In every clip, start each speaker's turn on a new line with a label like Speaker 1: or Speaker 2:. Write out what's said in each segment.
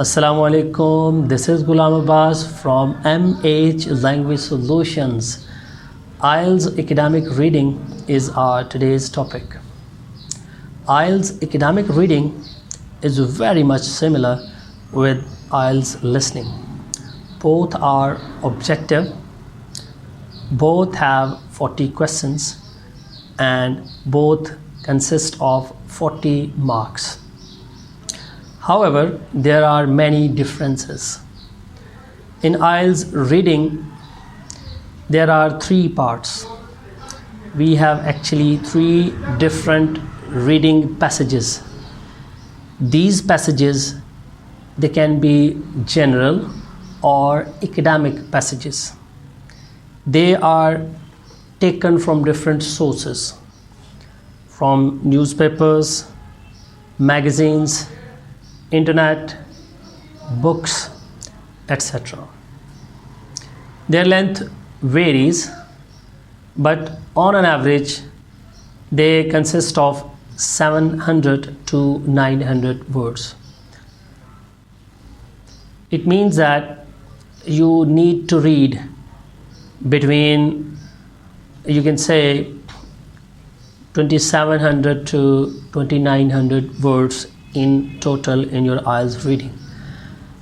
Speaker 1: Assalamu alaikum. This is Ghulam Abbas from MH Language Solutions. IELTS Academic Reading is our today's topic. IELTS Academic Reading is very much similar with IELTS Listening. Both are objective, both have 40 questions, and both consist of 40 marks. However, there are many differences. In IELTS reading, there are three parts. We have actually three different reading passages. These passages, they can be general or academic passages. They are taken from different sources, from newspapers, magazines, internet, books, etc. Their length varies, but on an average they consist of 700 to 900 words. It means that you need to read between, you can say, 2700 to 2900 words in total in your IELTS reading.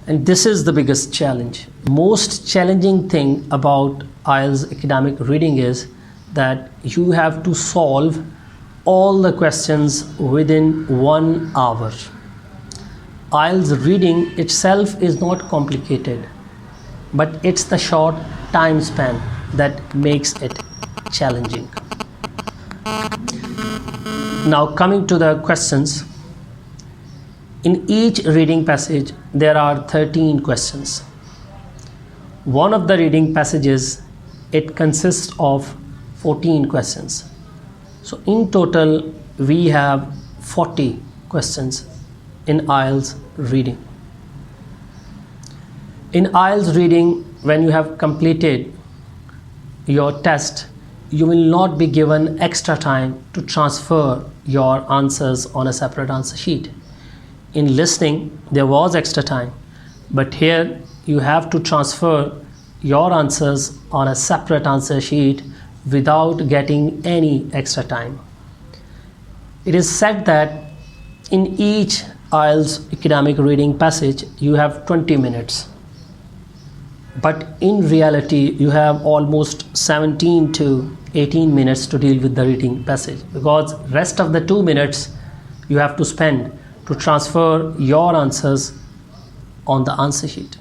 Speaker 1: And this is the biggest challenge. Most challenging thing about IELTS academic reading is that you have to solve all the questions within 1 hour. IELTS reading itself is not complicated, but it's the short time span that makes it challenging. Now, coming to the questions. In each reading passage, there are 13 questions. One of the reading passages, it consists of 14 questions. So in total, we have 40 questions in IELTS reading. In IELTS reading, when you have completed your test, you will not be given extra time to transfer your answers on a separate answer sheet. In listening, there was extra time, but here you have to transfer your answers on a separate answer sheet without getting any extra time. It is said that in each IELTS academic reading passage, you have 20 minutes. But in reality, you have almost 17 to 18 minutes to deal with the reading passage, because rest of the 2 minutes you have to spend to transfer your answers on the answer sheet.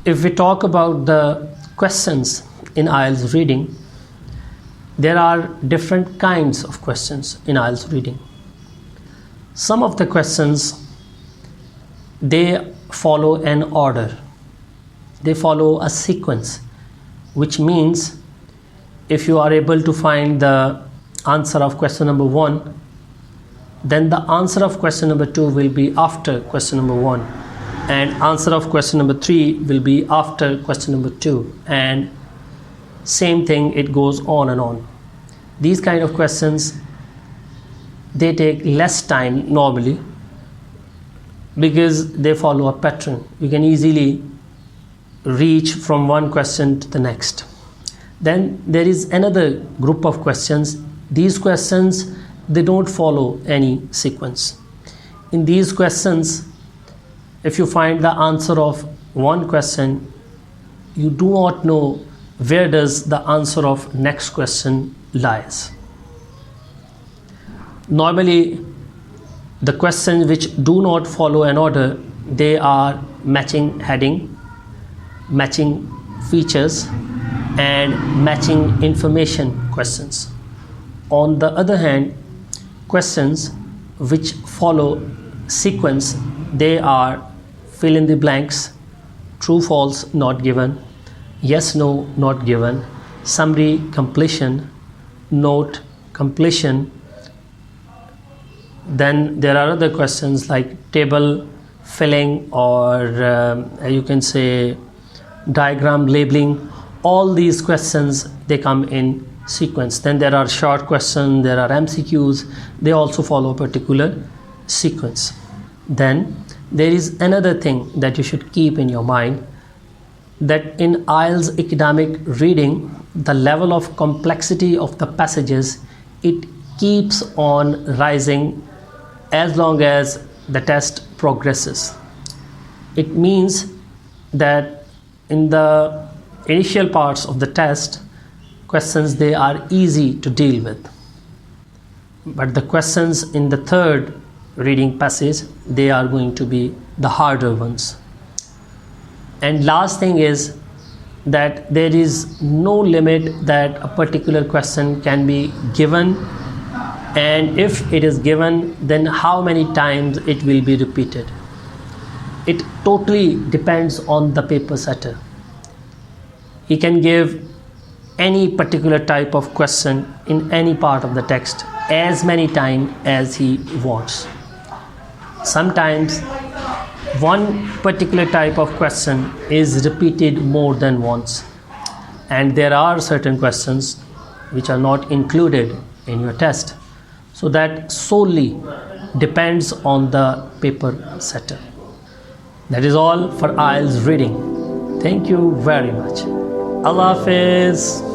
Speaker 1: If we talk about the questions in IELTS reading, there are different kinds of questions in IELTS reading. Some of the questions, they follow an order. They follow a sequence, which means if you are able to find the answer of question number 1, then the answer of question number 2 will be after question number 1, and answer of question number 3 will be after question number 2, and same thing, it goes on and on. These kind of questions, they take less time normally because they follow a pattern. You can easily reach from one question to the next. Then there is another group of questions. These questions, they don't follow any sequence. In these questions, if you find the answer of one question, you do not know where does the answer of next question lies. Normally, the questions which do not follow an order, they are matching heading, matching features, and matching information questions. On the other hand, questions which follow sequence, they are fill in the blanks, true false not given, yes no not given, summary completion, note completion. Then there are other questions like table filling, or you can say diagram labeling. All these questions, they come in sequence. Then there are short questions, there are MCQs, they also follow a particular sequence. Then There is another thing that you should keep in your mind, that in IELTS academic reading, the level of complexity of the passages, it keeps on rising as long as the test progresses. It means that in the initial parts of the test, questions, they are easy to deal with. But the questions in the third reading passage, they are going to be the harder ones. And last thing is that there is no limit that a particular question can be given, and if it is given, then how many times it will be repeated. It totally depends on the paper setter. He can give any particular type of question in any part of the text as many times as he wants. Sometimes one particular type of question is repeated more than once, and there are certain questions which are not included in your test. So that solely depends on the paper setter. That is all for IELTS reading. Thank you very much. Allah Hafiz.